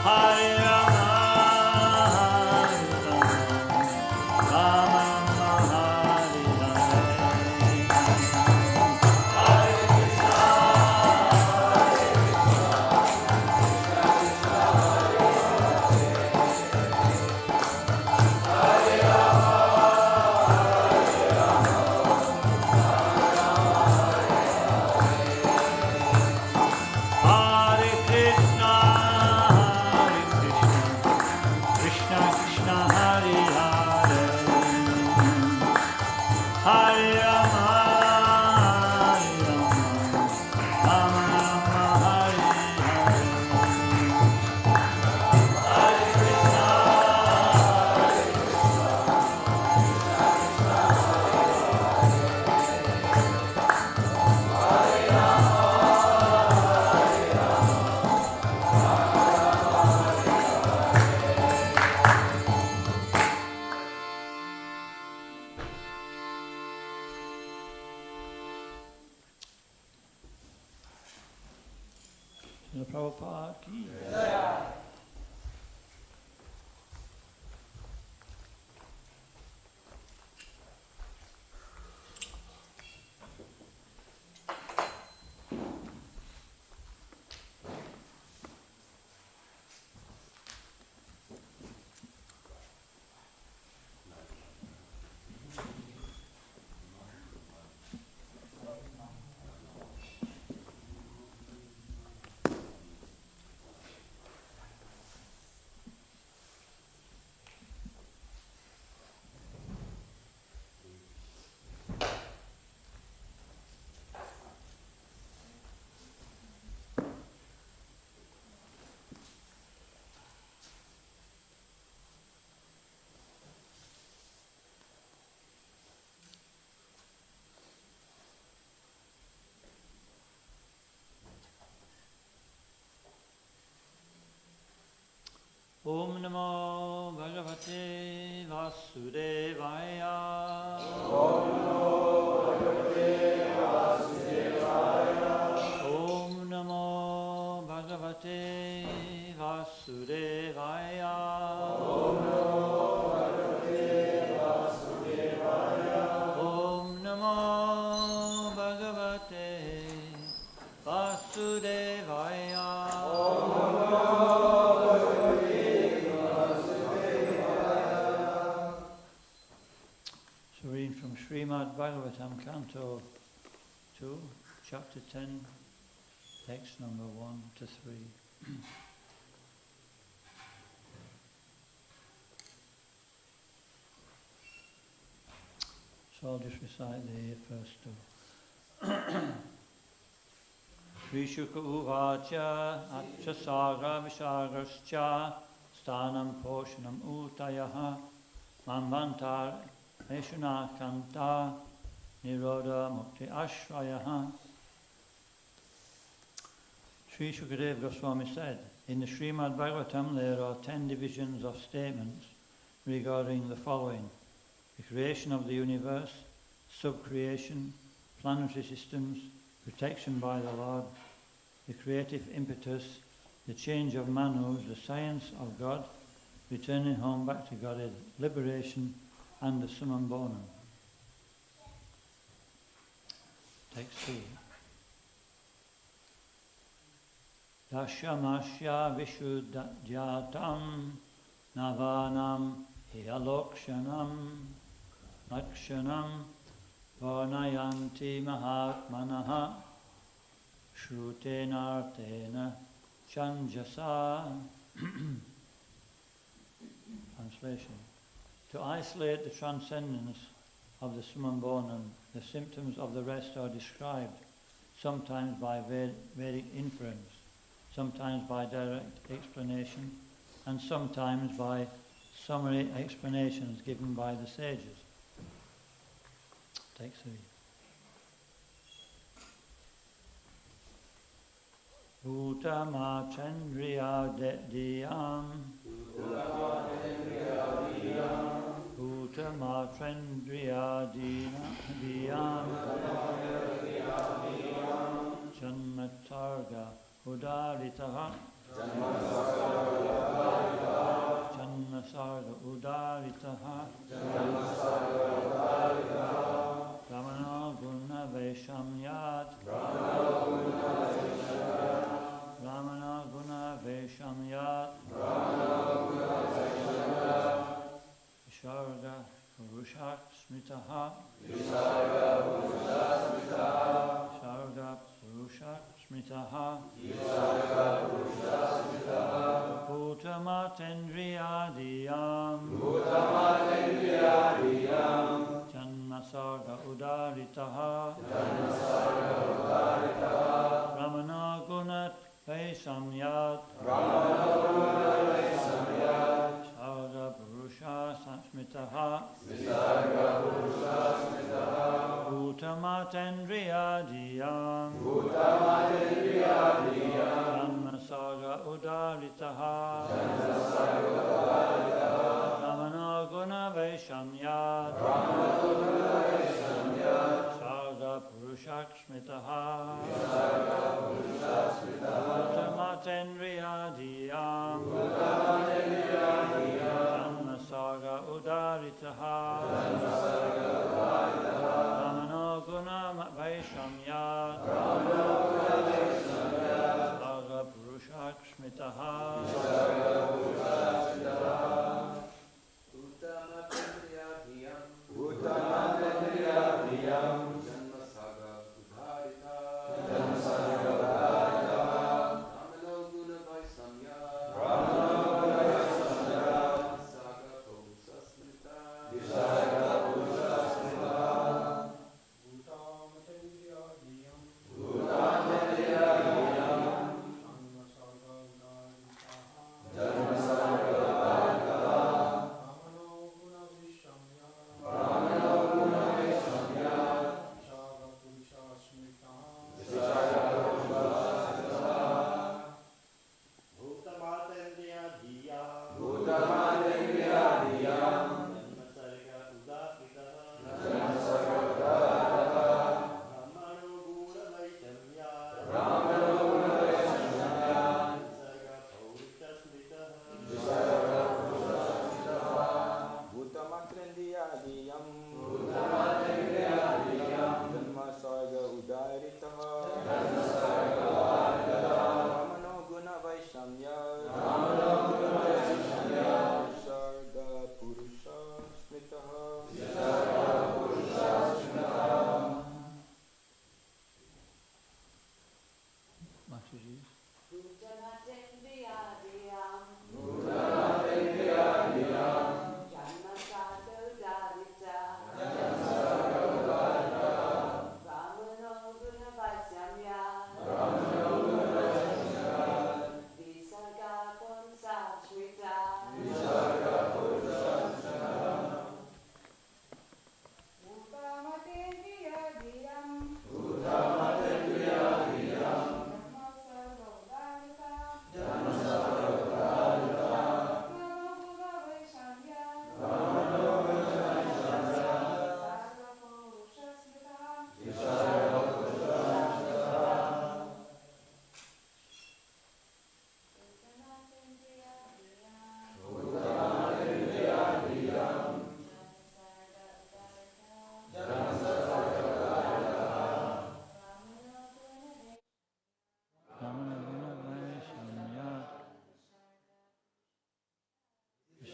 Hare Rama, Rama Srila Prabhupada ki. Om Namo Bhagavate Vasudevaya. Om Namo Bhagavate Vasudevaya. Om Namo Bhagavate Vasudevaya. Om Namo Bhagavate Vasudevaya. Om Namo Bhagavate Vasudevaya. Om Namo Reading from Srimad Bhagavatam, Canto 2, Chapter 10, text number 1 to 3. So I'll just recite the first two. Sri Shuka Uvacha Acha Sarga Visargascha Stanam Poshanam Utayaha Manvantar Eshuna Kanta Niroda Mukti Ashrayaha. Sri Shukadeva Goswami said, in the Srimad Bhagavatam there are 10 divisions of statements regarding the following: the creation of the universe, sub-creation, planetary systems, protection by the Lord, the creative impetus, the change of manus, the science of God, returning home back to Godhead, liberation, and the summum bonum. Text 2. Dashamasya vishuddhyatam navanam hiyalokshanam lakshanam varnayanti mahatmanaha shrutenartena chanjasa. Translation. To isolate the transcendence of the summum bonum, the symptoms of the rest are described, sometimes by Vedic inference, sometimes by direct explanation, and sometimes by summary explanations given by the sages. Take 3. Utama chandriya diyam Utama chandriya diyam Janma Sarga Udaritaha Janma Sarga Udaritaha Ramana Guna Veshamyat Ramana Guna Veshamyat Visarga Purushak Smitaha Visarga Purushak Smitaha Bhutamatendriyadiyam Janma Sarga Udaritaha Ramana Gunat Vesamyat Sarga Purusha Satsmitaha Bhutamatendriyadiyam Janma Sarga Udaritaha Ramana Guna Veshamyat Sarga Purushak Smitaha Brahmano guna vaishamya. Sarga purusha smitaha.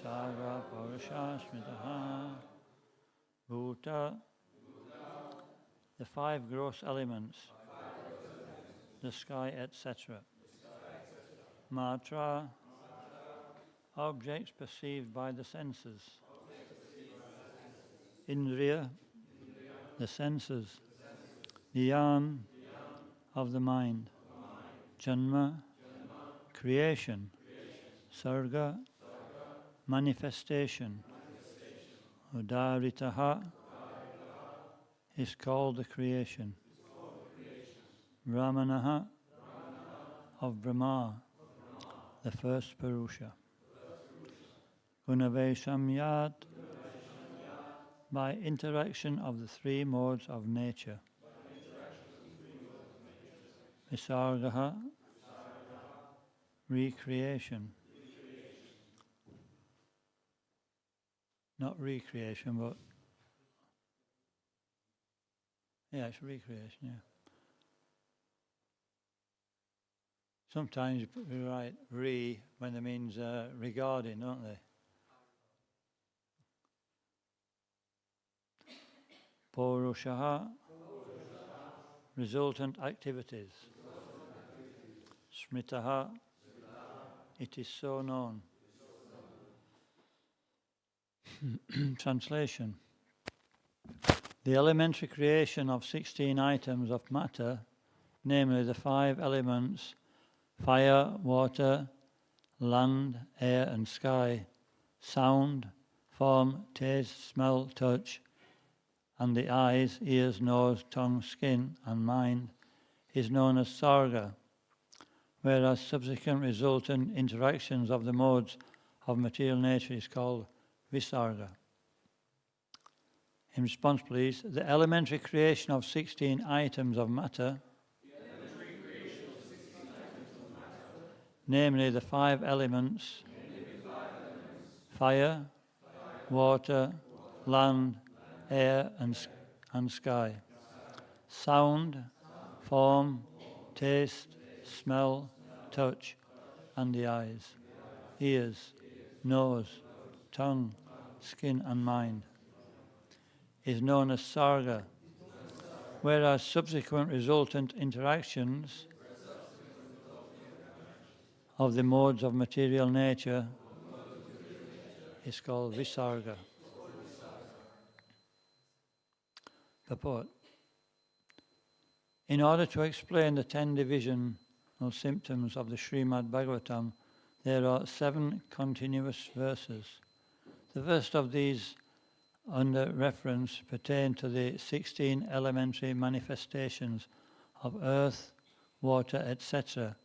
Sarga purusha smitaha. Bhuta, the five gross elements, the sky, etc. Matra, objects perceived by the senses. Indriya, the senses. Dhyan, of the mind. Janma, creation. Sarga, manifestation. Udaritaha is called the creation. Brahmanaha, of Brahma, the first Purusha. Gunaveshamyat, by interaction of the three modes of nature. Visargaha, recreation. Not recreation, but it's recreation, yeah. Sometimes we write re when it means regarding, don't they? Purushaha, resultant activities. Smritaha, it is so known. Translation. The elementary creation of 16 items of matter, namely the 5 elements, fire, water, land, air and sky, sound, form, taste, smell, touch, and the eyes, ears, nose, tongue, skin and mind, is known as Sarga, whereas subsequent resultant interactions of the modes of material nature is called visarga. In response, please, the elementary creation of 16 items of matter, namely the 5 elements, fire, water, land, air and sky. Sound, form, taste, smell, touch, and the eyes, ears, nose, tongue, skin and mind, is known as Sarga, whereas subsequent resultant interactions of the modes of material nature is called visarga. Purport. In order to explain the 10 divisional symptoms of the Srimad Bhagavatam, there are 7 continuous verses. The first of these, under reference, pertain to the 16 elementary manifestations of earth, water, etc.,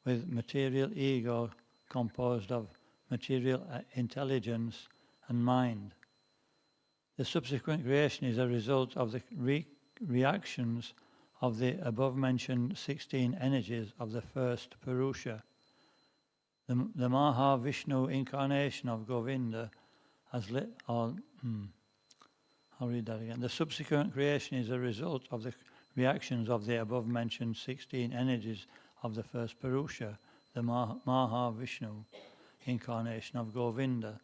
with material ego composed of material intelligence and mind. The subsequent creation is a result of the reactions of the above-mentioned 16 energies of the first Purusha. The Mahavishnu incarnation of Govinda I'll read that again. The subsequent creation is a result of the reactions of the above-mentioned 16 energies of the first Purusha, the Mahavishnu incarnation of Govinda,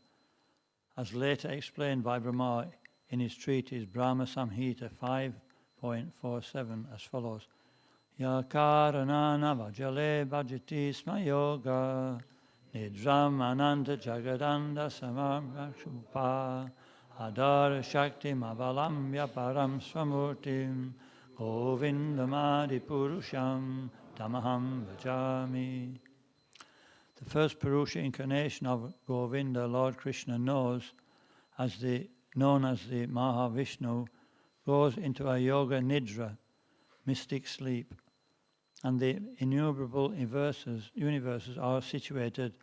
as later explained by Brahma in his treatise Brahma Samhita 5.47 as follows. Ya karanana vajale bhajati sma yoga nidram ananta jagadanda samam rakshupa adara shakti mavalam yaparam swamurtim govindamadi purusham tamaham vajami. The first Purusha incarnation of Govinda, Lord Krishna, known as the Mahavishnu, goes into a yoga nidra, mystic sleep, and the innumerable universes are situated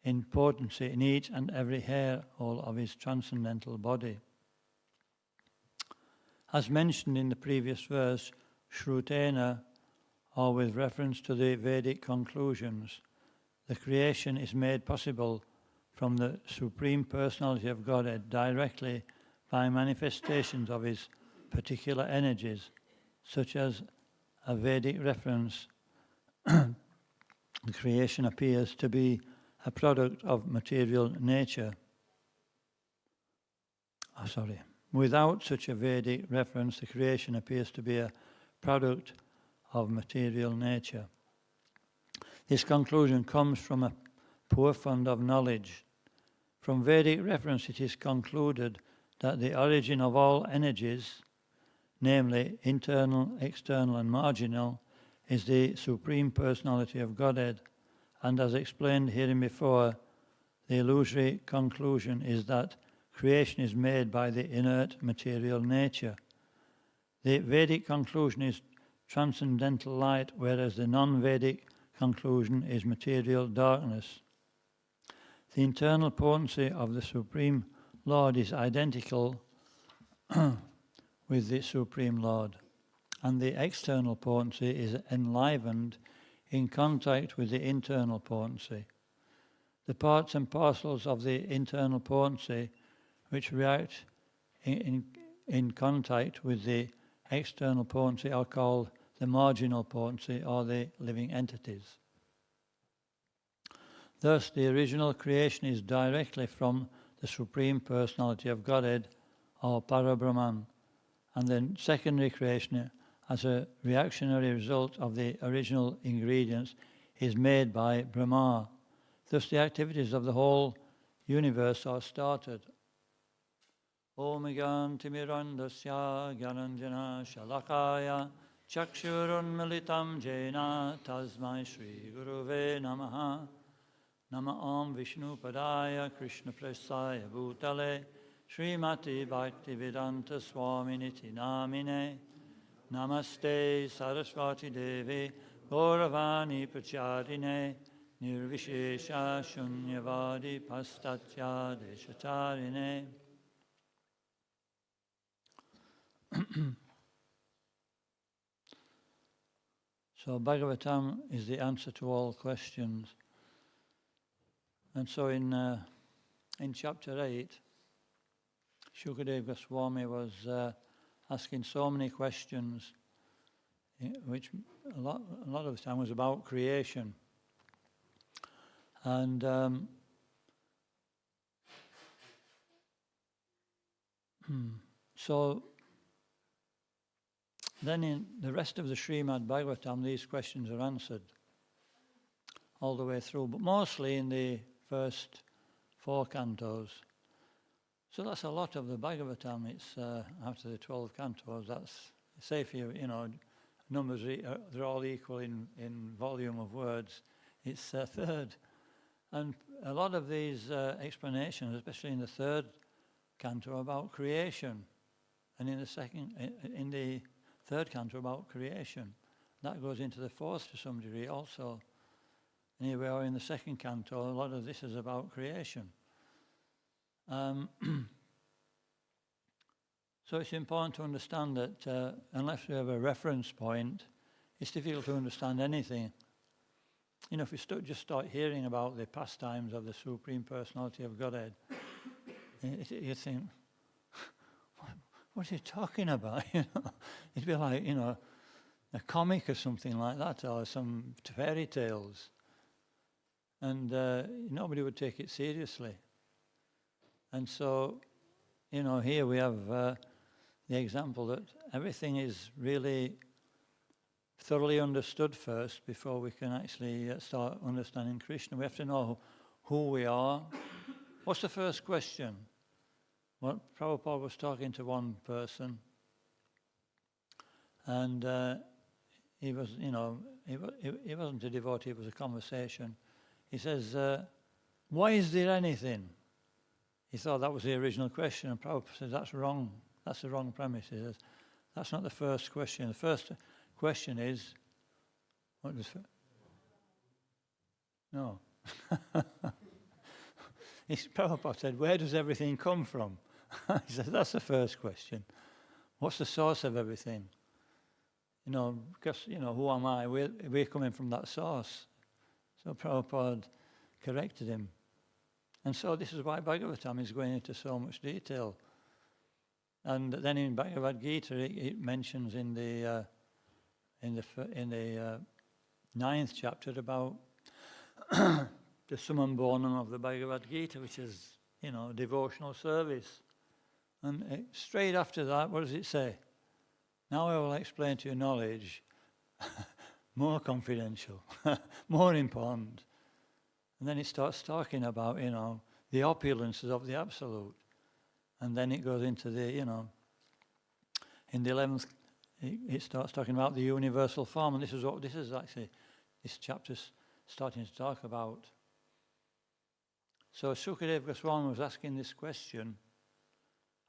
in potency in each and every hair hole of his transcendental body. As mentioned in the previous verse, Shrutena, or with reference to the Vedic conclusions, the creation is made possible from the Supreme Personality of Godhead directly by manifestations of his particular energies, such as a Vedic reference. The creation appears to be a product of material nature. Without such a Vedic reference, the creation appears to be a product of material nature. This conclusion comes from a poor fund of knowledge. From Vedic reference, it is concluded that the origin of all energies, namely internal, external, and marginal, is the Supreme Personality of Godhead, and as explained hereinbefore, the illusory conclusion is that creation is made by the inert material nature. The Vedic conclusion is transcendental light, whereas the non-Vedic conclusion is material darkness. The internal potency of the Supreme Lord is identical with the Supreme Lord, and the external potency is enlivened in contact with the internal potency. The parts and parcels of the internal potency which react in contact with the external potency are called the marginal potency or the living entities. Thus, the original creation is directly from the Supreme Personality of Godhead, or Parabrahman, and then secondary creation, as a reactionary result of the original ingredients, is made by Brahma. Thus, the activities of the whole universe are started. Om Gyantimirandasya Gyananjana Shalakaya Chakshurun Militam Jena Tasmai Shri Guruve Namaha Nama Om Vishnu Padaya Krishna Prasaya Bhutale Srimati Bhaktivedanta Swami Niti Namine Namaste Saraswati Devi Gauravani Pracharine Nirvishesha Shunyavadi Pastatya Deshatarine. So Bhagavatam is the answer to all questions. And so in chapter 8, Shukadeva Goswami was asking so many questions, which a lot of the time was about creation. And so then in the rest of the Srimad Bhagavatam, these questions are answered all the way through, but mostly in the first 4 cantos. So that's a lot of the Bhagavatam. It's after the 12 cantos. That's, say if you numbers, they're all equal in volume of words. It's a third. And a lot of these explanations, especially in the 3rd canto, are about creation. And in the 3rd canto about creation. That goes into the 4th to some degree also. And here we are in the 2nd canto, a lot of this is about creation. So it's important to understand that unless we have a reference point, it's difficult to understand anything. If we just start hearing about the pastimes of the Supreme Personality of Godhead, you think, what are you talking about? It'd be like, a comic or something like that, or some fairy tales. And nobody would take it seriously. And so, here we have the example that everything is really thoroughly understood first before we can actually start understanding Krishna. We have to know who we are. What's the first question? Well, Prabhupada was talking to one person, and he was, he wasn't a devotee, it was a conversation. He says, why is there anything? He thought that was the original question, and Prabhupada says, that's wrong. That's the wrong premise. He says, that's not the first question. The first question is, what was it? No. Prabhupada said, where does everything come from? He said, that's the first question. What's the source of everything? Because, who am I? We're coming from that source. So Prabhupada corrected him. And so this is why Bhagavatam is going into so much detail. And then in Bhagavad Gita, it mentions in the 9th chapter about the summum bonum of the Bhagavad Gita, which is, devotional service. And straight after that, what does it say? Now I will explain to your knowledge, more confidential, more important. And then it starts talking about, the opulences of the Absolute. And then it goes into the, in the 11th, it starts talking about the universal form. And this is actually, this chapter's starting to talk about. So Sukadeva Goswami was asking this question,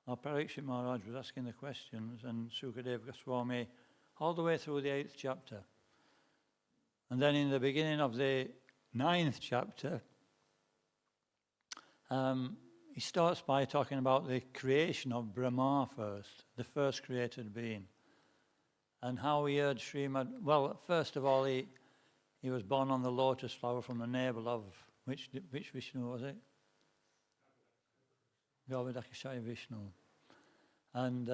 or Parikshit Maharaj was asking the questions, and Sukadeva Goswami, all the way through the 8th chapter. And then in the beginning of the 9th chapter, he starts by talking about the creation of Brahma first, the first created being, and how he heard Srimad. Well, first of all, he was born on the lotus flower from the navel of, which Vishnu was it? Govardhakashaya Vishnu. And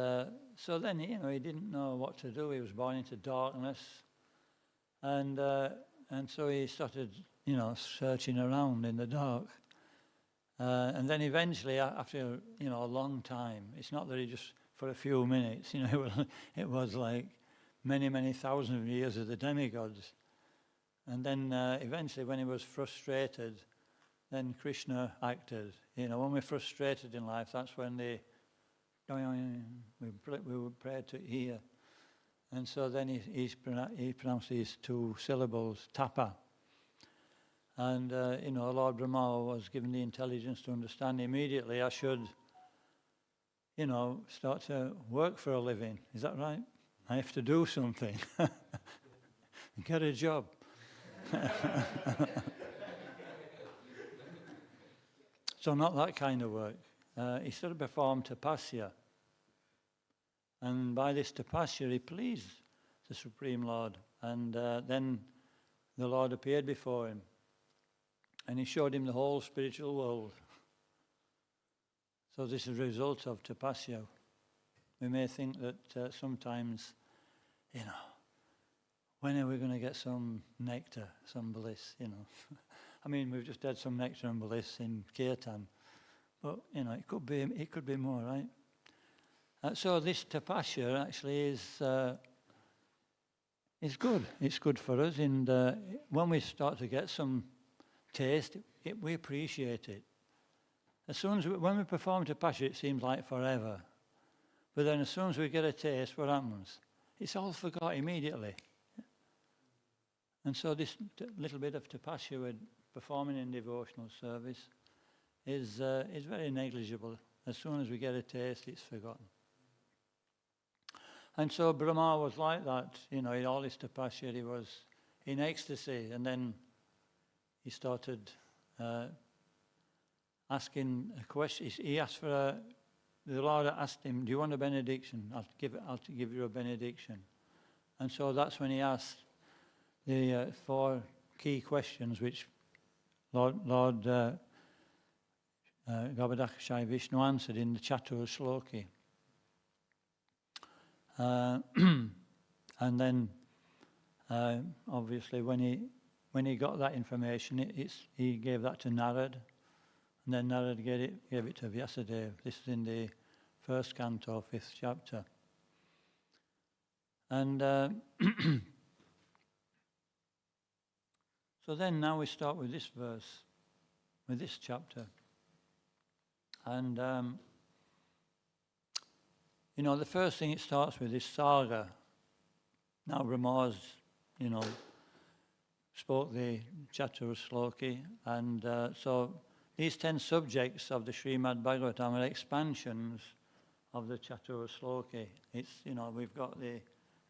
so then, he didn't know what to do. He was born into darkness. And so he started, searching around in the dark. And then eventually, after, a long time, it's not that he just, for a few minutes, it was like many, many thousands of years of the demigods. And then eventually, when he was frustrated, then Krishna acted. When we're frustrated in life, that's when we were prayed to hear. And so then he pronounced these 2 syllables, tapa. And, Lord Brahma was given the intelligence to understand immediately I should, start to work for a living. Is that right? I have to do something. Get a job. So not that kind of work. He sort of performed tapasya. And by this tapasya, he pleased the Supreme Lord. And then the Lord appeared before him. And he showed him the whole spiritual world. So this is a result of tapasya. We may think that sometimes, when are we going to get some nectar, some bliss, I mean, we've just had some nectar and bliss in Kirtan, but, it could be more, right? So this tapasya actually is good. It's good for us, and when we start to get some taste, we appreciate it. As soon as when we perform tapasya, it seems like forever. But then as soon as we get a taste, what happens? It's all forgot immediately. And so this little bit of tapasya we're performing in devotional service is very negligible. As soon as we get a taste, it's forgotten. And so Brahma was like that, in all his tapasya, he was in ecstasy, and then he started asking a question. He asked for the Lord asked him, "Do you want a benediction? I'll give you a benediction." And so that's when he asked the 4 key questions, which Lord Garbhodakashayi Vishnu answered in the Chatur Shloki. And then, obviously, when he got that information, he gave that to Narad, and then Narad gave it to Vyasadeva. This is in the 1st Canto, 5th chapter. And so then now we start with this verse, with this chapter. And, the first thing it starts with is Sarga. Now Brahma's, spoke the Chatur Shloki, and so these 10 subjects of the Srimad Bhagavatam are expansions of the Chatur Shloki. It's, we've got the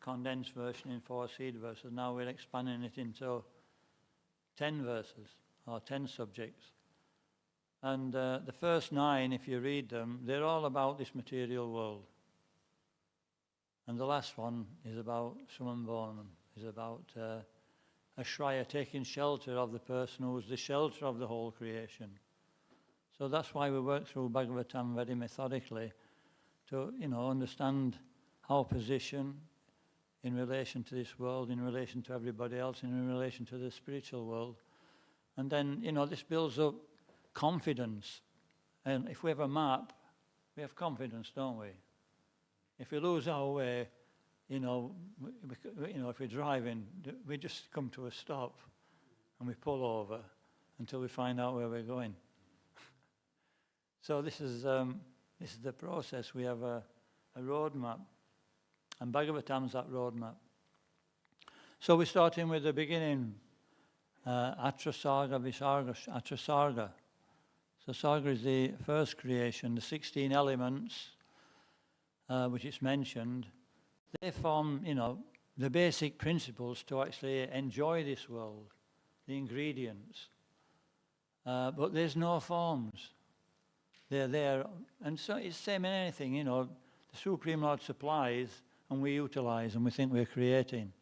condensed version in 4 seed verses. Now we're expanding it into 10 verses, or 10 subjects. And the first 9, if you read them, they're all about this material world. And the last one is about Sumambonam, is about a Shraya taking shelter of the person who is the shelter of the whole creation. So that's why we work through Bhagavatam very methodically to, understand our position in relation to this world, in relation to everybody else, and in relation to the spiritual world. And then, this builds up confidence. And if we have a map, we have confidence, don't we? If we lose our way, if we're driving, we just come to a stop and we pull over until we find out where we're going. So this is the process. We have a roadmap, and Bhagavatam's that roadmap. So we're starting with the beginning, Atra Sarga, Visarga, Atra Sarga. So Sarga is the first creation, the 16 elements, which is mentioned. They form, the basic principles to actually enjoy this world, the ingredients. But there's no forms. They're there. And so it's the same in anything, the Supreme Lord supplies and we utilize and we think we're creating.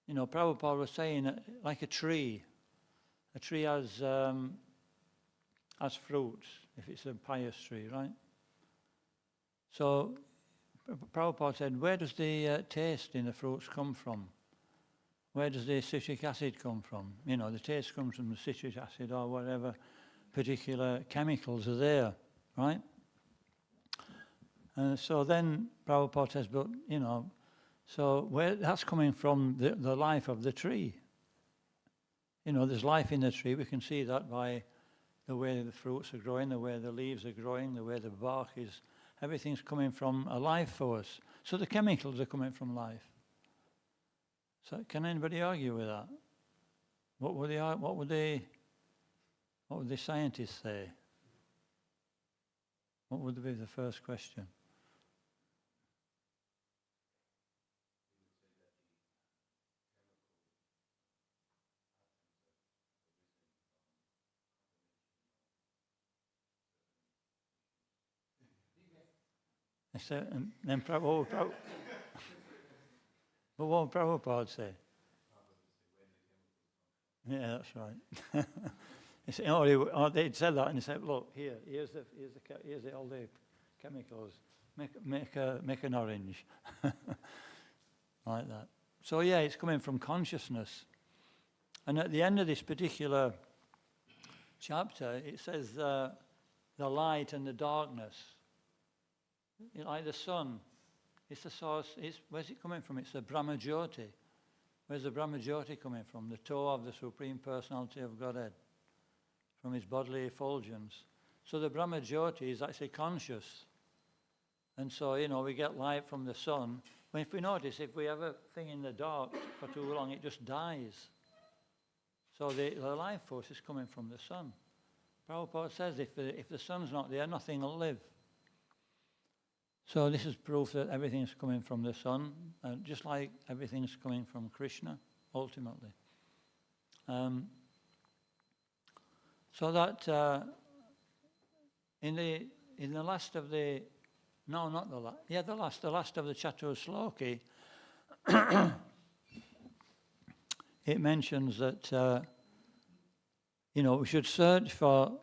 Prabhupada was saying, like a tree has fruits, if it's a pious tree, right? So Prabhupada said, where does the taste in the fruits come from? Where does the citric acid come from? The taste comes from the citric acid or whatever particular chemicals are there, right? So then Prabhupada says, but, so where that's coming from the life of the tree. There's life in the tree. We can see that by the way the fruits are growing, the way the leaves are growing, the way the bark is. Everything's coming from a life force. So the chemicals are coming from life. So can anybody argue with that? What would the scientists say? What would be the first question? And then what would Prabhupada say? Yeah, that's right. He said, they'd said that, and he said, look, here's all the chemicals. Make an orange, like that. So yeah, it's coming from consciousness. And at the end of this particular chapter, it says the light and the darkness. Like the sun, it's the source. Where's it coming from? It's the Brahma-jyoti. Where's the Brahma-jyoti coming from? The toe of the Supreme Personality of Godhead, from his bodily effulgence. So the Brahma-jyoti is actually conscious. And so, we get light from the sun. Well, if we notice, if we have a thing in the dark for too long, it just dies. So the life force is coming from the sun. Prabhupada says if the sun's not there, nothing will live. So this is proof that everything's coming from the sun, just like everything's coming from Krishna, ultimately. So that in the last of the, no, not the last, yeah, the last of the Chatur Sloki, it mentions that, we should search for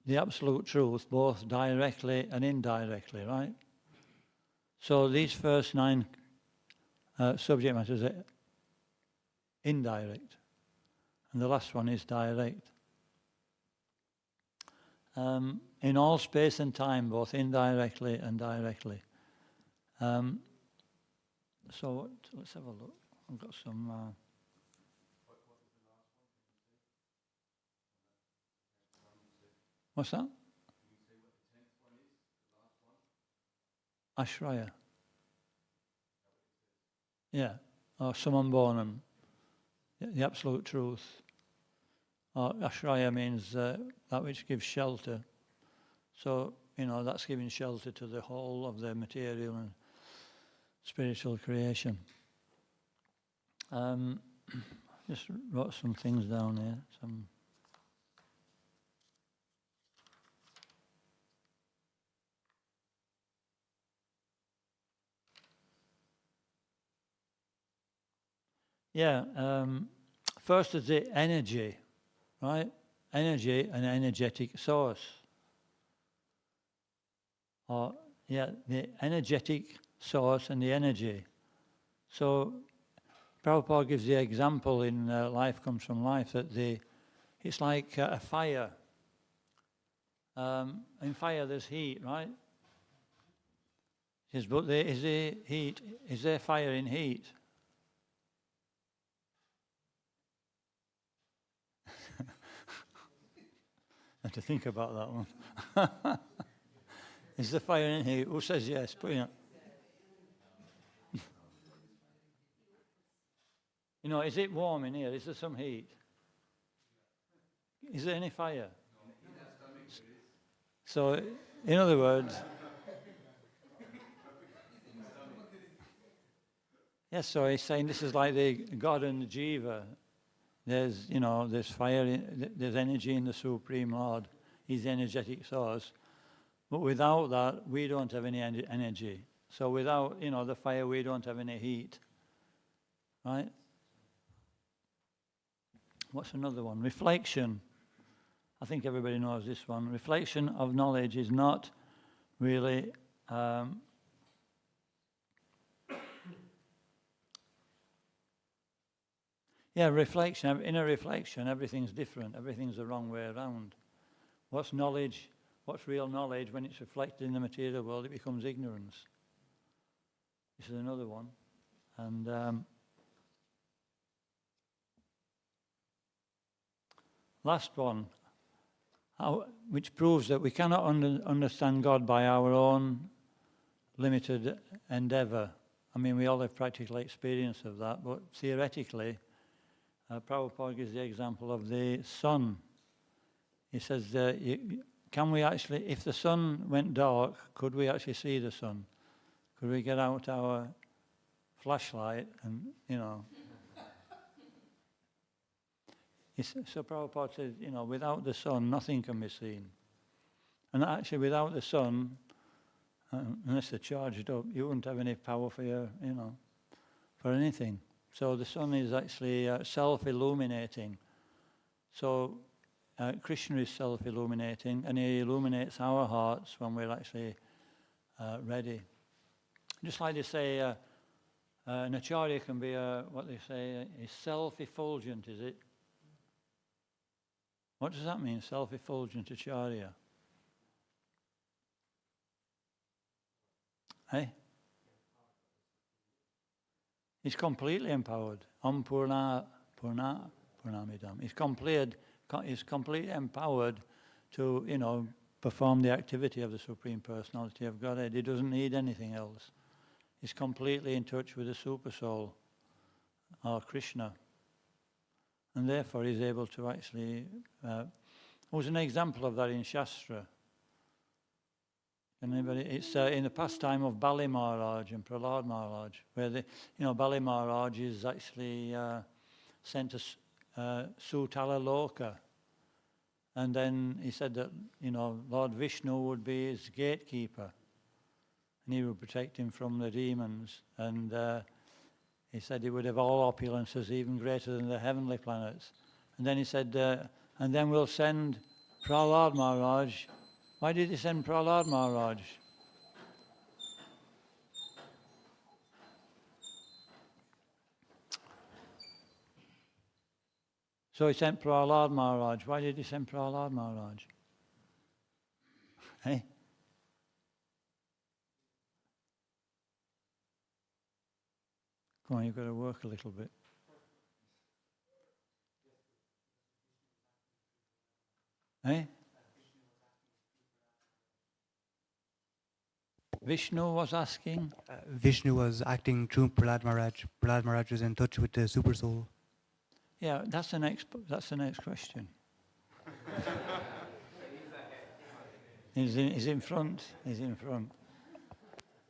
the absolute truth, both directly and indirectly, right? So these first 9 subject matters are indirect, and the last one is direct. In all space and time, both indirectly and directly. So let's have a look. I've got some... What's that? Ashraya. Yeah, or Samambonam, the absolute truth. Or Ashraya means that which gives shelter. So, that's giving shelter to the whole of the material and spiritual creation. Just wrote some things down here. First is the energy, right? Energy and energetic source. The energetic source and the energy. So Prabhupada gives the example in Life Comes From Life that it's like a fire. In fire there's heat, right? He says, but is there fire in heat? I have to think about that one. Is there fire in here? Who says yes? Put it on. Is it warm in here? Is there some heat? Is there any fire? So, in other words, yes, so he's saying this is like the God and the Jiva. There's fire, there's energy in the Supreme Lord. He's the energetic source. But without that, we don't have any energy. So without, the fire, we don't have any heat. Right? What's another one? Reflection. I think everybody knows this one. Reflection of knowledge is not really... reflection. In a reflection, everything's different. Everything's the wrong way around. What's knowledge? What's real knowledge? When it's reflected in the material world, it becomes ignorance. This is another one. And last one, which proves that we cannot understand God by our own limited endeavor. I mean, we all have practical experience of that, but theoretically, Prabhupada gives the example of the sun. He says, can we actually, if the sun went dark, could we actually see the sun? Could we get out our flashlight and, So Prabhupada says, without the sun, nothing can be seen. And actually, without the sun, unless they're charged up, you wouldn't have any power for your, for anything. So the sun is actually self-illuminating. So Krishna is self-illuminating, and he illuminates our hearts when we're actually ready. Just like they say, an acharya can be what they say is self-effulgent, is it? What does that mean, self-effulgent acharya? Hey? He's completely empowered. Purnamidam. He's completely empowered to, perform the activity of the Supreme Personality of Godhead. He doesn't need anything else. He's completely in touch with the Super Soul, or Krishna. And therefore he's able to actually... There's an example of that in Shastra. Anybody? It's in the pastime of Bali Maharaj and Prahlad Maharaj, where Bali Maharaj is actually sent to Sutala Loka. And then he said that, Lord Vishnu would be his gatekeeper. And he would protect him from the demons. And he said he would have all opulences even greater than the heavenly planets. And then he said, and then we'll send Prahlad Maharaj. Why did he send Prahlad Maharaj? So he sent Prahlad Maharaj. Why did he send Prahlad Maharaj? Hey? Come on, you've got to work a little bit. Hey? Vishnu was asking? Vishnu was acting through Prahlad Maharaj. Prahlad Maharaj was in touch with the Super Soul. Yeah, that's the next question. He's in front. He's in front.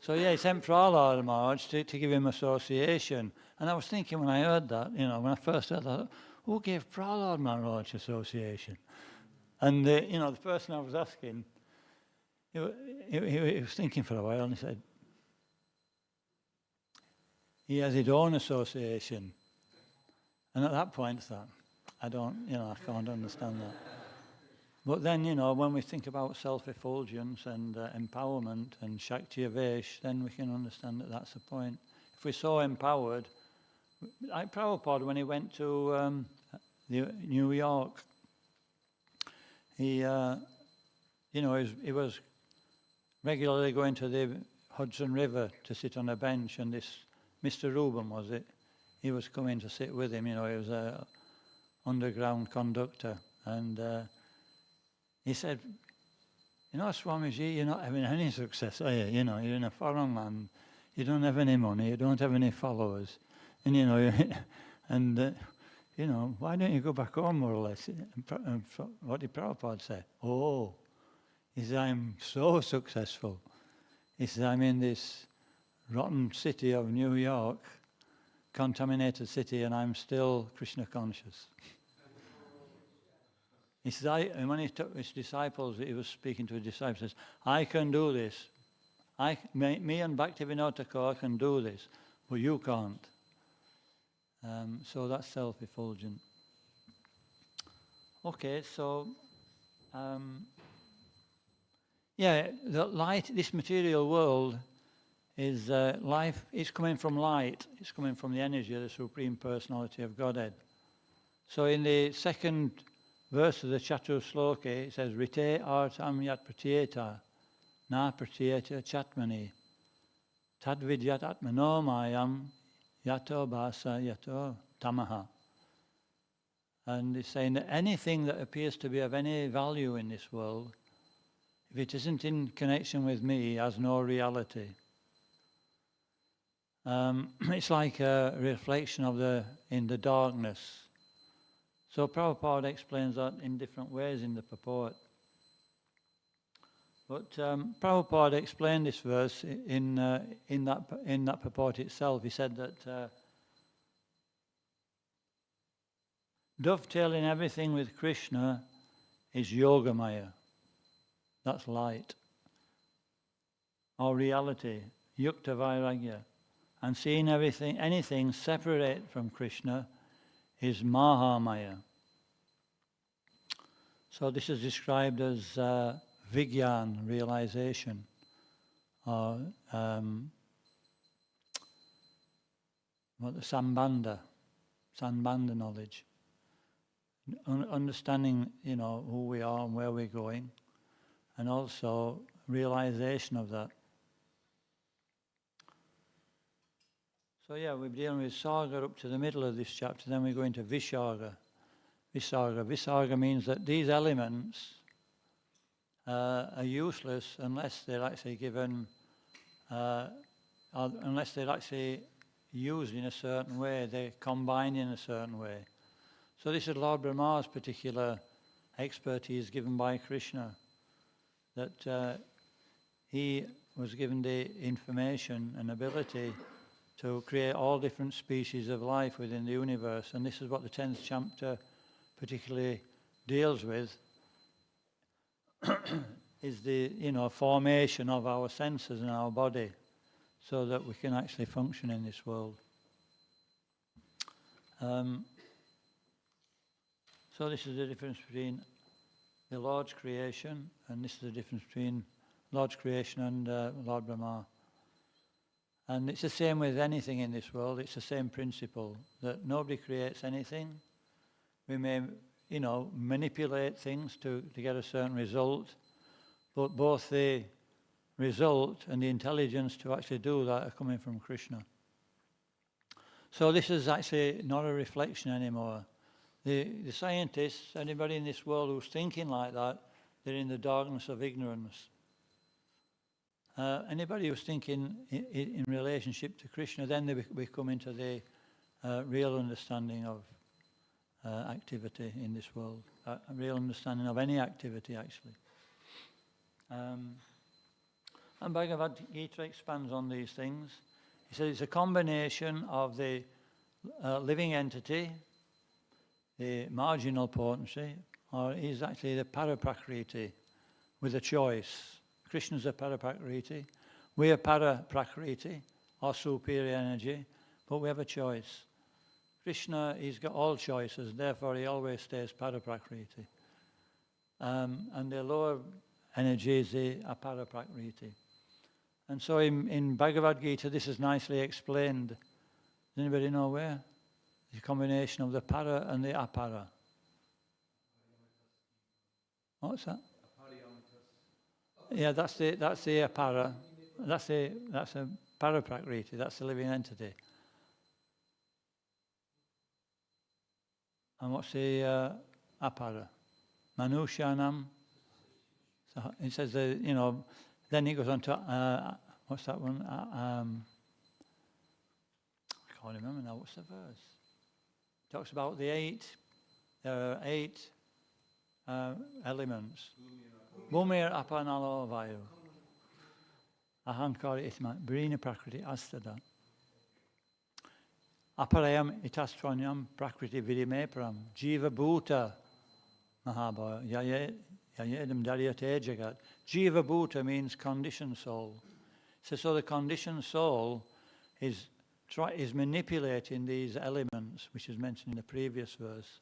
So yeah, he sent Prahlad Maharaj to give him association. And I was thinking when I heard that, when I first heard that, who gave Prahlad Maharaj association? And the person I was asking, he was thinking for a while, and he said, he has his own association. And at that point, I thought, I can't understand that. But then, when we think about self-effulgence and empowerment and Shakti Avesh, then we can understand that that's the point. If we're so empowered, like Prabhupada, when he went to New York, he was regularly going to the Hudson River to sit on a bench, and this Mr. Reuben, was it? He was coming to sit with him. He was an underground conductor, and he said, Swamiji, you're not having any success, are you? You're in a foreign land. You don't have any money. You don't have any followers, and why don't you go back home, more or less? And what did Prabhupada say? He said, I'm so successful. He said, I'm in this rotten city of New York, contaminated city, and I'm still Krishna conscious. He says, and when he took his disciples, he was speaking to his disciples, he says, I can do this. Me and Bhaktivinoda Thakur can do this, but you can't. So that's self-effulgent. Okay, so the light, this material world is life. It's coming from light. It's coming from the energy of the Supreme Personality of Godhead. So in the second verse of the Chatur Sloka, it says, Rite artam yat pratyeta, na pratyeta chatmani, tad vidyat atmano mayam, yato basa yato tamaha. And it's saying that anything that appears to be of any value in this world, if it isn't in connection with me, has no reality. It's like a reflection of in the darkness. So Prabhupada explains that in different ways in the purport. But Prabhupada explained this verse in that purport itself. He said that dovetailing everything with Krishna is yogamaya. That's light. Or reality, yukta vairagya. And seeing anything separate from Krishna is mahamaya. So this is described as Vigyan, realization, or the Sambandha knowledge. Understanding, who we are and where we're going, and also realization of that. So yeah, we're dealing with Sarga up to the middle of this chapter, then we go into Visarga. Visarga means that these elements are useless unless they're actually given, unless they're actually used in a certain way, they're combined in a certain way. So this is Lord Brahma's particular expertise given by Krishna, that he was given the information and ability to create all different species of life within the universe. And this is what the 10th chapter particularly deals with, is the formation of our senses and our body so that we can actually function in this world. So this is the difference between the Lord's creation, and this is the difference between Lord's creation and Lord Brahma. And it's the same with anything in this world. It's the same principle, that nobody creates anything. We may, manipulate things to get a certain result, but both the result and the intelligence to actually do that are coming from Krishna. So this is actually not a reflection anymore. The scientists, anybody in this world who's thinking like that, they're in the darkness of ignorance. Anybody who's thinking in relationship to Krishna, then we come into the real understanding of activity in this world, a real understanding of any activity, actually. And Bhagavad Gita expands on these things. He says it's a combination of the living entity, the marginal potency, or is actually the paraprakriti with a choice. Krishna's a paraprakriti. We are paraprakriti, or superior energy, but we have a choice. Krishna, he's got all choices, therefore he always stays paraprakriti. And the lower energy is the aparaprakriti. And so in Bhagavad Gita, this is nicely explained. Does anybody know where? The combination of the para and the apara. What's that? Yeah, that's the apara. That's a paraprakriti. That's the living entity. And what's the apara? Manushyanam. So it says then he goes on to what's that one? I can't remember now. What's the verse? Talks about the 8. There are 8 elements. Bhumir apanalo vayu. Ahankari itma brina prakriti astada. Aparayam itastronyam prakriti vidimepram. Jiva bhuta mahabhaya. Yayedam daryate jagat. Jiva bhuta means conditioned soul. So the conditioned soul is manipulating these elements, which is mentioned in the previous verse.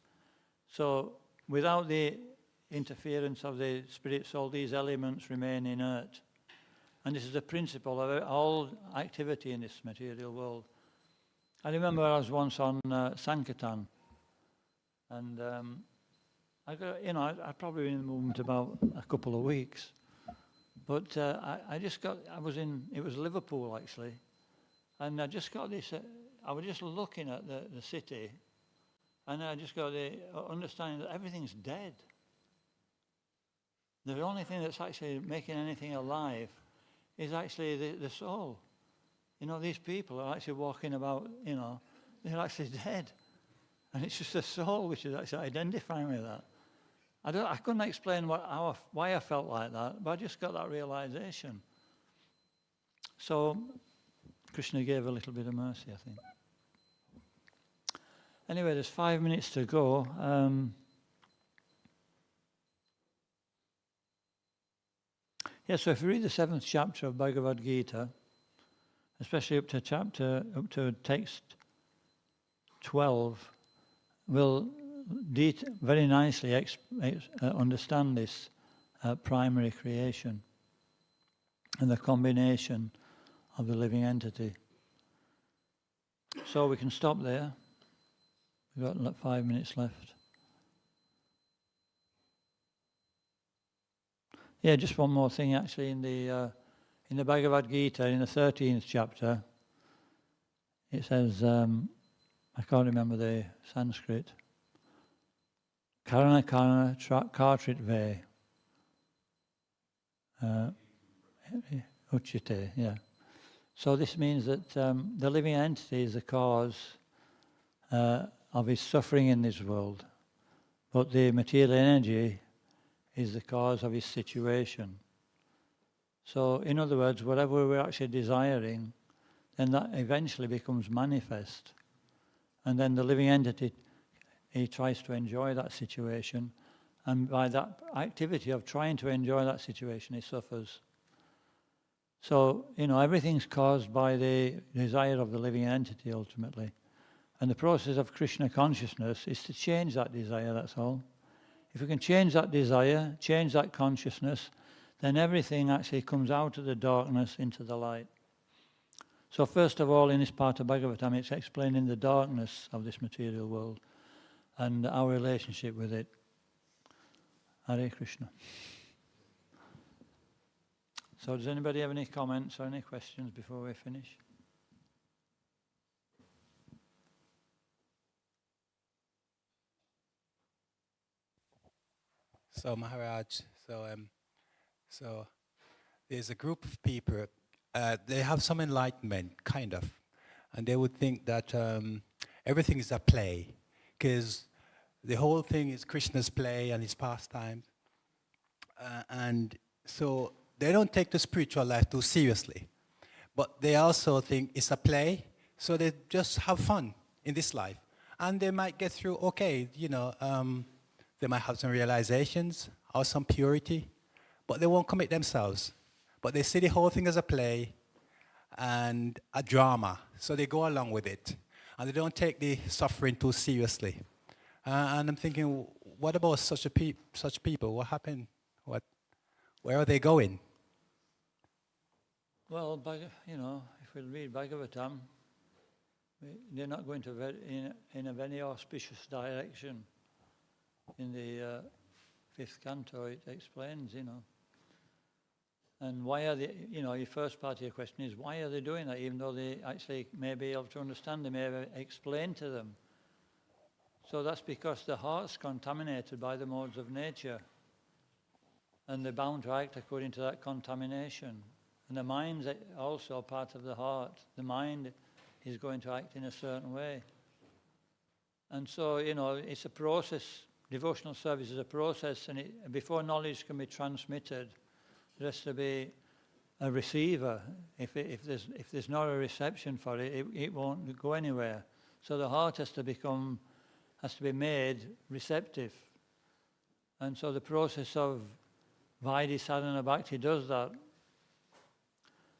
So without the interference of the spirit soul, these elements remain inert. And this is the principle of all activity in this material world. I remember I was once on Sankirtan, and I'd probably been in the movement about a couple of weeks, but it was Liverpool actually, and I just got this, I was just looking at the city, and I just got the understanding that everything's dead. The only thing that's actually making anything alive is actually the soul. These people are actually walking about, they're actually dead. And it's just the soul which is actually identifying with that. I couldn't explain why I felt like that, but I just got that realization. So Krishna gave a little bit of mercy, I think. Anyway, there's 5 minutes to go. So if you read the 7th chapter of Bhagavad Gita, especially up to text 12, the very nicely understand this primary creation and the combination of the living entity. So we can stop there. We've got like 5 minutes left. Yeah, just one more thing actually. In the Bhagavad Gita, in the 13th chapter, it says, I can't remember the Sanskrit, Karana Karana Kartrit Ve Uchite, yeah. So this means that the living entity is the cause of his suffering in this world, but the material energy is the cause of his situation. So, in other words, whatever we're actually desiring, then that eventually becomes manifest. And then the living entity, he tries to enjoy that situation, and by that activity of trying to enjoy that situation, he suffers. So, everything's caused by the desire of the living entity ultimately. And the process of Krishna consciousness is to change that desire, that's all. If we can change that desire, change that consciousness, then everything actually comes out of the darkness into the light. So first of all, in this part of Bhagavatam, it's explaining the darkness of this material world and our relationship with it. Hare Krishna. So does anybody have any comments or any questions before we finish? So Maharaj, so there's a group of people, they have some enlightenment, kind of, and they would think that everything is a play, because the whole thing is Krishna's play and his pastimes, and so they don't take the spiritual life too seriously, but they also think it's a play, so they just have fun in this life, and they might get through okay, they might have some realizations or some purity, but they won't commit themselves. But they see the whole thing as a play and a drama, so they go along with it. And they don't take the suffering too seriously. And I'm thinking, what about such people? What happened? Where are they going? Well, if we read Bhagavatam, they're not going to in a very auspicious direction. In the 5th canto, it explains, And why are they, your first part of your question is, why are they doing that, even though they actually may be able to understand, they may have explained to them. So that's because the heart's contaminated by the modes of nature. And they're bound to act according to that contamination. And the mind's also part of the heart. The mind is going to act in a certain way. And so, it's a process. Devotional service is a process, and before knowledge can be transmitted, there has to be a receiver. If there's not a reception for it, it won't go anywhere. So the heart has to be made receptive. And so the process of Vaidhi Sadhana Bhakti does that.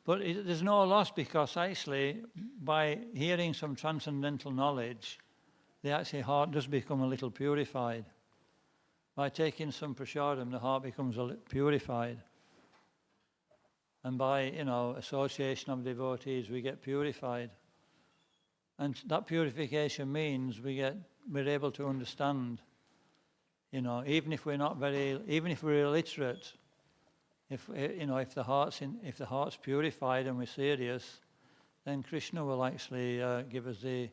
But there's no loss, because actually, by hearing some transcendental knowledge, the actual heart does become a little purified. By taking some prasadam, the heart becomes a little purified. And by, association of devotees, we get purified. And that purification means we're able to understand, even if we're illiterate, if the heart's purified and we're serious, then Krishna will actually give us the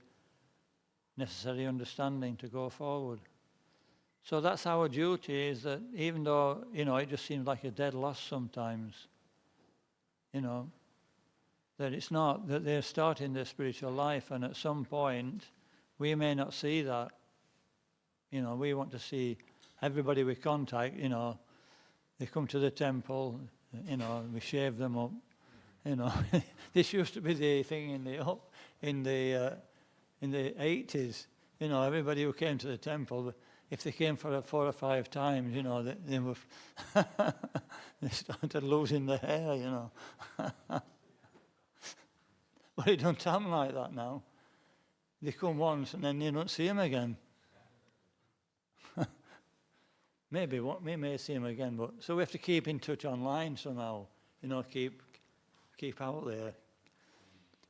necessary understanding to go forward. So that's our duty, is that even though, it just seems like a dead loss sometimes, that it's not, that they're starting their spiritual life, and at some point, we may not see that. We want to see everybody we contact, they come to the temple, we shave them up, This used to be the thing in the 80s, everybody who came to the temple, if they came for 4 or 5 times, they were they started losing their hair, But it don't happen like that now. They come once and then you don't see them again. Maybe we may see him again, but so we have to keep in touch online somehow. Keep out there.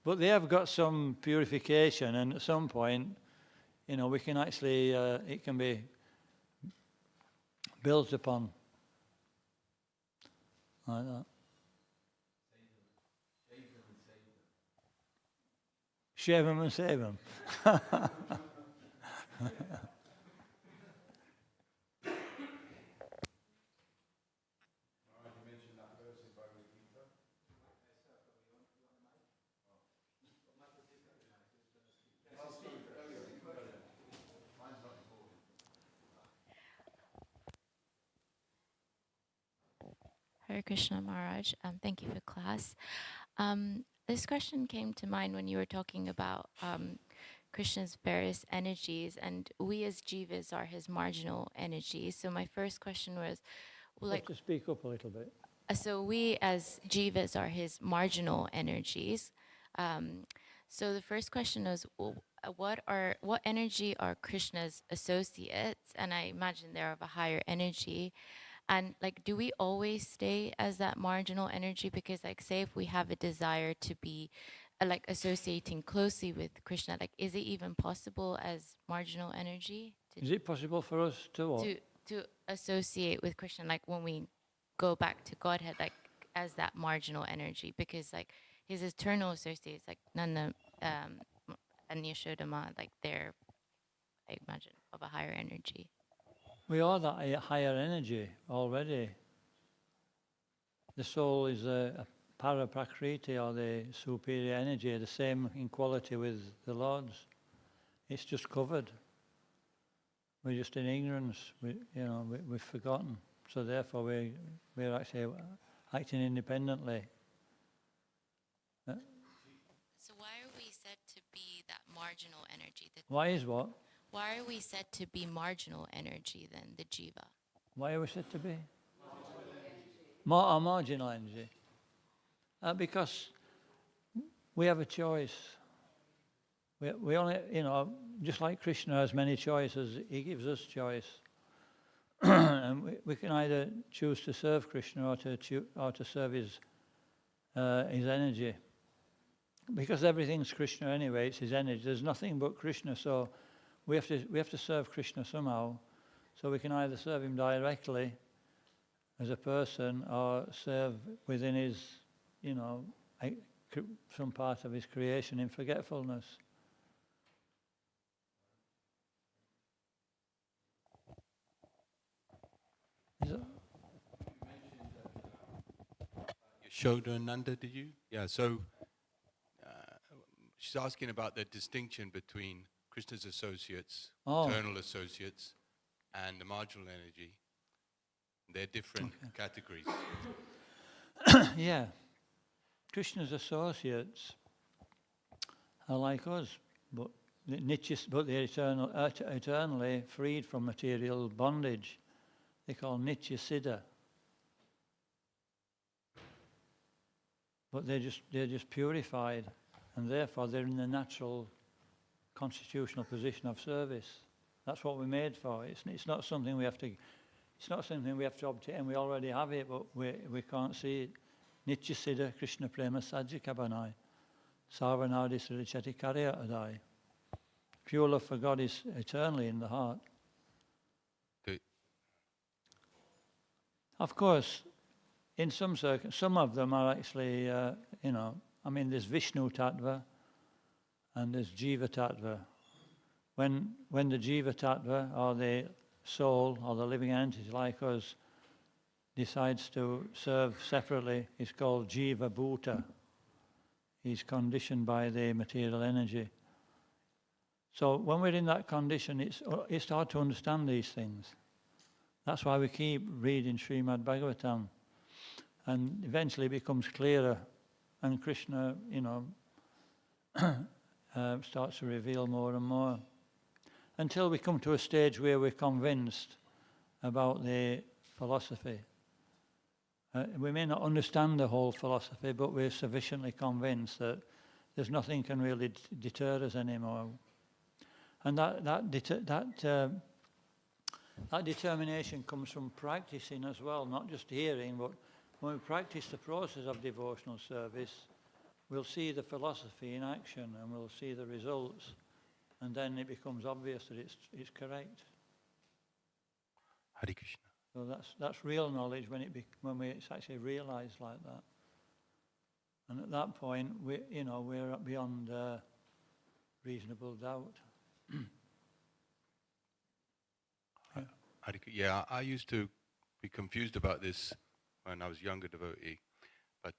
But they have got some purification, and at some point, we can actually it can be built upon like that. Shave them and save them. Hare Krishna Maharaj, thank you for class. This question came to mind when you were talking about Krishna's various energies, and we as jivas are his marginal energies. So my first question was, Like to speak up a little bit. So we as jivas are his marginal energies. So the first question was, what energy are Krishna's associates? And I imagine they're of a higher energy. And do we always stay as that marginal energy? Because say if we have a desire to be associating closely with Krishna, is it even possible as marginal energy? Is it possible for us to what? To associate with Krishna, when we go back to Godhead, as that marginal energy? Because his eternal associates, Nanda and Yashodama, they're, I imagine, of a higher energy. We are that higher energy already. The soul is a paraprakriti, or the superior energy, the same in quality with the Lord's. It's just covered. We're just in ignorance. We've forgotten. So therefore, we're actually acting independently. So why are we said to be that marginal energy? Why is what? Why are we said to be marginal energy then, the jiva? Why are we said to be? Marginal energy. Because we have a choice. We only, just like Krishna has many choices, he gives us choice. And we can either choose to serve Krishna or to serve his energy. Because everything's Krishna anyway, it's his energy. There's nothing but Krishna, so we have to serve Krishna somehow. So we can either serve him directly as a person, or serve within his, some part of his creation in forgetfulness. Yashodananda, did you? Yeah, so she's asking about the distinction between Krishna's associates, eternal associates, and the marginal energy. They're different categories. Yeah. Krishna's associates are like us, but they're eternally freed from material bondage. They call Nitya Siddha. But they're just purified, and therefore they're in the natural constitutional position of service. That's what we're made for. It's not something we have to. It's not something we have to obtain. We already have it, but we can't see it. Nitya Siddha Krishna Prema Sajjikabanai. Sarvanadi Srichati Karya Adai. Pure love for God is eternally in the heart. Of course, in some some of them are actually, there's Vishnu Tattva and there's Jiva Tattva. When the Jiva Tattva, or the soul, or the living entity like us, decides to serve separately, it's called Jiva Bhuta. He's conditioned by the material energy. So when we're in that condition, it's hard to understand these things. That's why we keep reading Srimad Bhagavatam, and eventually it becomes clearer, and Krishna, starts to reveal more and more, until we come to a stage where we're convinced about the philosophy. We may not understand the whole philosophy, but we're sufficiently convinced that there's nothing can really deter us anymore. And that that determination comes from practicing as well, not just hearing, but when we practice the process of devotional service, we'll see the philosophy in action and we'll see the results, and then it becomes obvious that it's correct. Hare Krishna. So that's real knowledge when it's actually realized like that. And at that point, we're beyond reasonable doubt. Yeah, I used to be confused about this when I was a younger devotee, but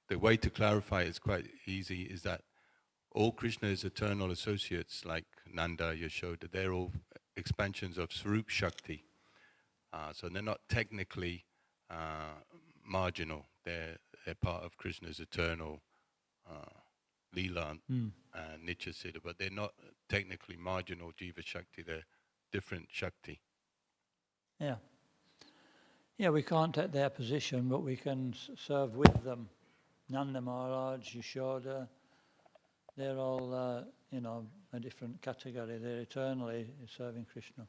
the way to clarify it is quite easy, is that all Krishna's eternal associates, like Nanda, Yashoda, they're all expansions of Swarup Shakti. So they're not technically marginal. They're part of Krishna's eternal Leela and Nitya Siddha, but they're not technically marginal Jiva Shakti. They're different Shakti. Yeah. Yeah, we can't take their position, but we can serve with them. Nanda Maharaj, Yashoda, they're all, a different category. They're eternally serving Krishna.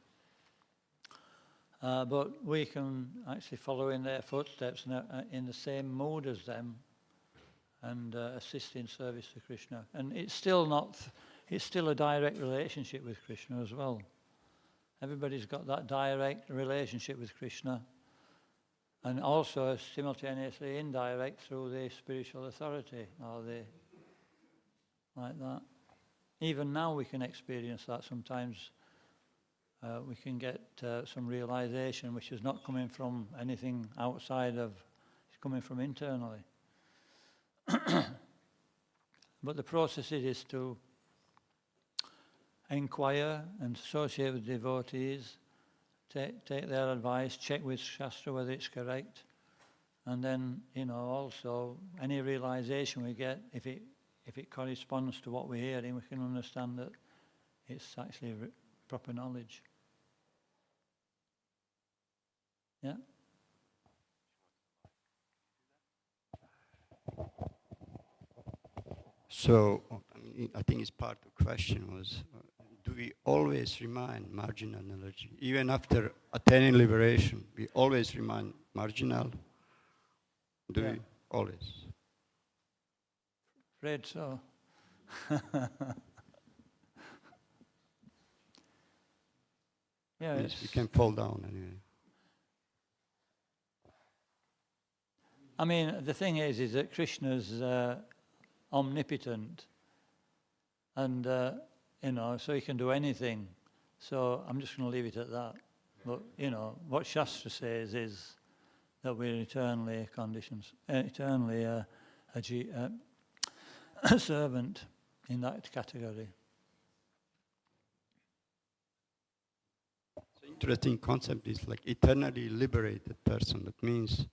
But we can actually follow in their footsteps in the same mood as them and assist in service to Krishna. And it's still a direct relationship with Krishna as well. Everybody's got that direct relationship with Krishna, and also simultaneously indirect through the spiritual authority, like that. Even now we can experience that sometimes. We can get some realization which is not coming from anything outside of, it's coming from internally. But the process is to inquire and associate with devotees, take their advice, check with Shastra whether it's correct, and then, also any realization we get, if it corresponds to what we're hearing, we can understand that it's actually proper knowledge. Yeah? So, I think it's part of the question was, do we always remain marginal energy? Even after attaining liberation, we always remain marginal? Do we? Always? Afraid so. Yes, we can fall down anyway. I mean, the thing is that Krishna's omnipotent, and so he can do anything. So I'm just going to leave it at that. But what Shastra says is that we're eternally a servant in that category. So interesting concept is like eternally liberated person. That means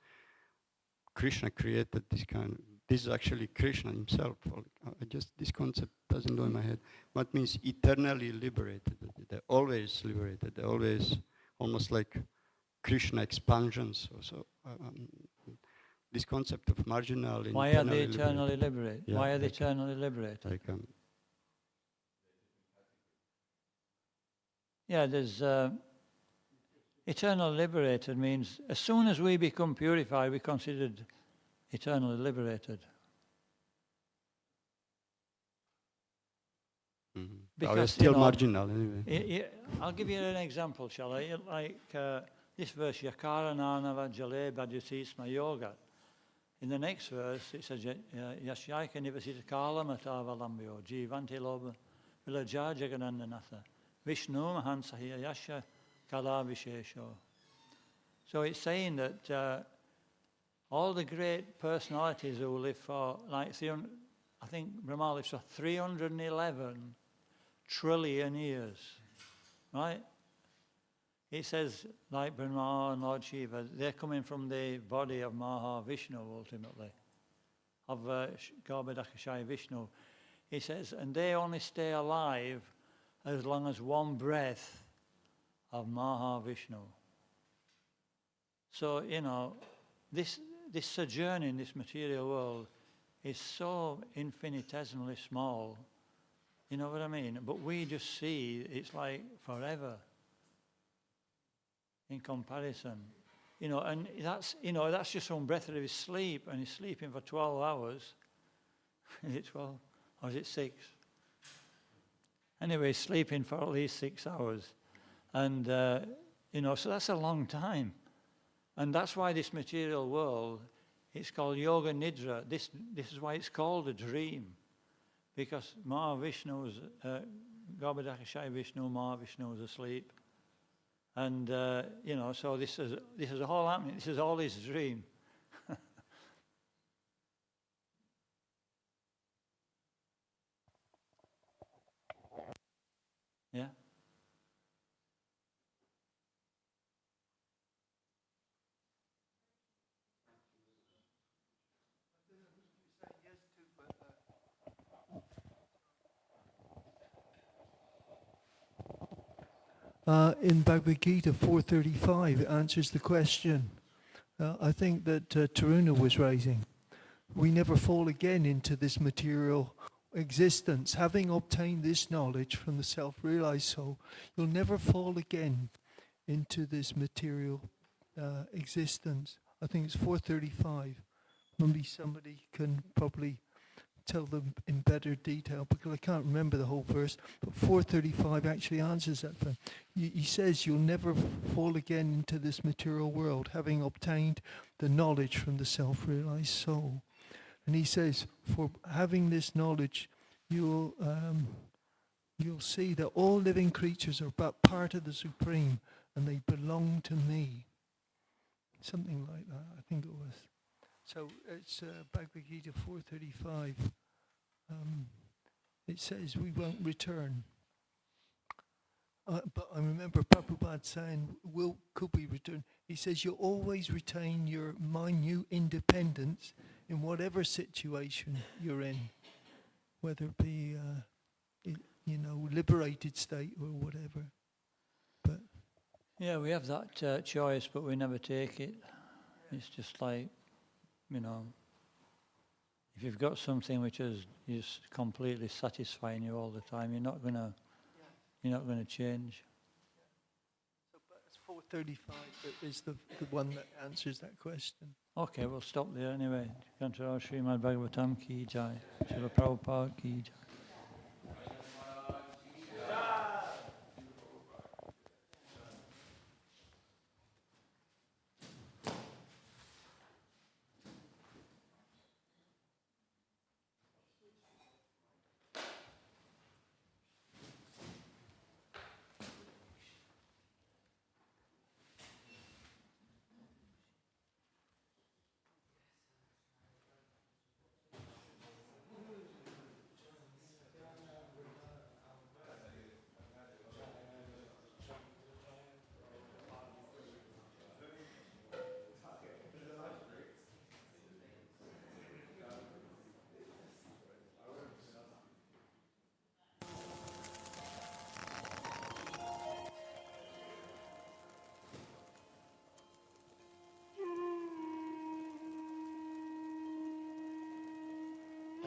Krishna created this is actually Krishna himself. This concept doesn't go in my head. What means eternally liberated? They're always liberated. They're always almost like Krishna expansions. So this concept of marginal. Why are they eternally liberated? Yeah, why are they eternally liberated? There's eternally liberated means as soon as we become purified, we're considered eternally liberated. Mm-hmm. Because we're still marginal anyway. I'll give you an example, shall I? Like this verse, Yakara Nanava Jale Bhajatisma Yoga. In the next verse, it says, Yashyaika Nivasita Kala Matavalamyo Jivanti Loba Vilaja Jaganandanatha Vishnu Mahansahiya Yasha Kala Vishesho. So it's saying that all the great personalities who live for, like, I think Brahma lives for 311 trillion years, right? It says, like Brahma and Lord Shiva, they're coming from the body of Mahavishnu ultimately, of Garbhodakashaya Vishnu. He says, and they only stay alive as long as one breath of Mahavishnu. So, this sojourn in this material world is so infinitesimally small, you know what I mean? But we just see it's like forever. in comparison. You know, and that's just one breath of his sleep, and he's sleeping for 12 hours. Is it 12? Or is it 6? Anyway, he's sleeping for at least 6 hours. And, so that's a long time. And that's why this material world, it's called Yoga Nidra. This is why it's called a dream. Because Mahavishnu's, Garbhodakashaya Vishnu, Mahavishnu is asleep. And, so this is all happening. This is all his dream. Yeah? In Bhagavad Gita 4:35, it answers the question. I think that Taruna was raising. We never fall again into this material existence. Having obtained this knowledge from the self-realized soul, you'll never fall again into this material existence. I think it's 4:35. Maybe somebody can probably tell them in better detail, because I can't remember the whole verse, but 4:35 actually answers that. He says you'll never fall again into this material world, having obtained the knowledge from the self-realized soul. And he says, for having this knowledge, you'll see that all living creatures are but part of the Supreme, and they belong to me. Something like that, I think it was. So it's Bhagavad Gita 4:35. It says we won't return. But I remember Prabhupada saying, could we return? He says you always retain your minute independence in whatever situation you're in, whether it be, liberated state or whatever. But yeah, we have that choice, but we never take it. It's just like, if you've got something which is completely satisfying you all the time, you're not gonna change. So, but it's 4:35 that is the one that answers that question. Okay, we'll stop there anyway. Canto Srimad Bhagavatam ki jai. Srila Prabhupada ki jai.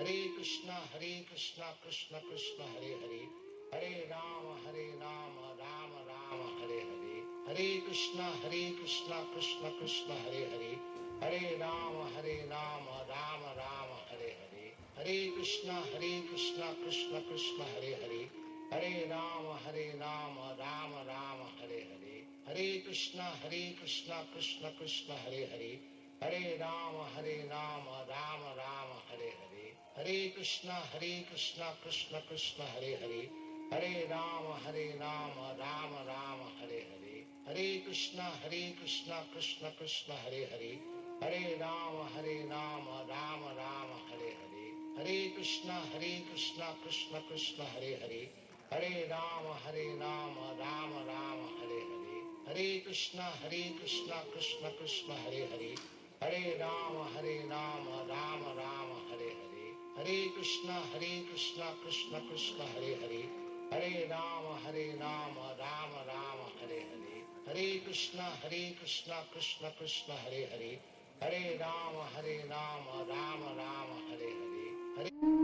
Hare Krishna, Krishna Krishna, Hare Hare, Hare Rama, Rama Rama, Hare Hare. Hare Krishna, Krishna Krishna, Hare Hare, Hare Rama, Rama Rama, Hare Hare. Hare Krishna, Krishna Krishna, Hare Hare, Hare Rama, Rama Rama, Hare Hare. Hare Krishna, Krishna Krishna, Hare Hare, Hare Rama, Rama Rama, Hare Hare. Hare Krishna, Krishna Krishna, Hare Hare, Hare Rama, Rama Rama, Hare Hare. Hare Krishna, Krishna Krishna, Hare Hare, Hare Rama, Rama Rama, Hare Hare. Hare Krishna, Krishna Krishna, Hare Hare, Hare Rama, Rama Rama, Hare Hare. Hare Krishna, Krishna Krishna, Hare Hare, Hare Rama, Rama Rama, Hare Hare. Hare Krishna, Krishna Krishna, Hare Hare, Hare Rama, Rama Rama, Hare Hare. Hare Krishna, Krishna Krishna, Hare Hare, Hare Rama, Rama Rama, Hare Hare. Hare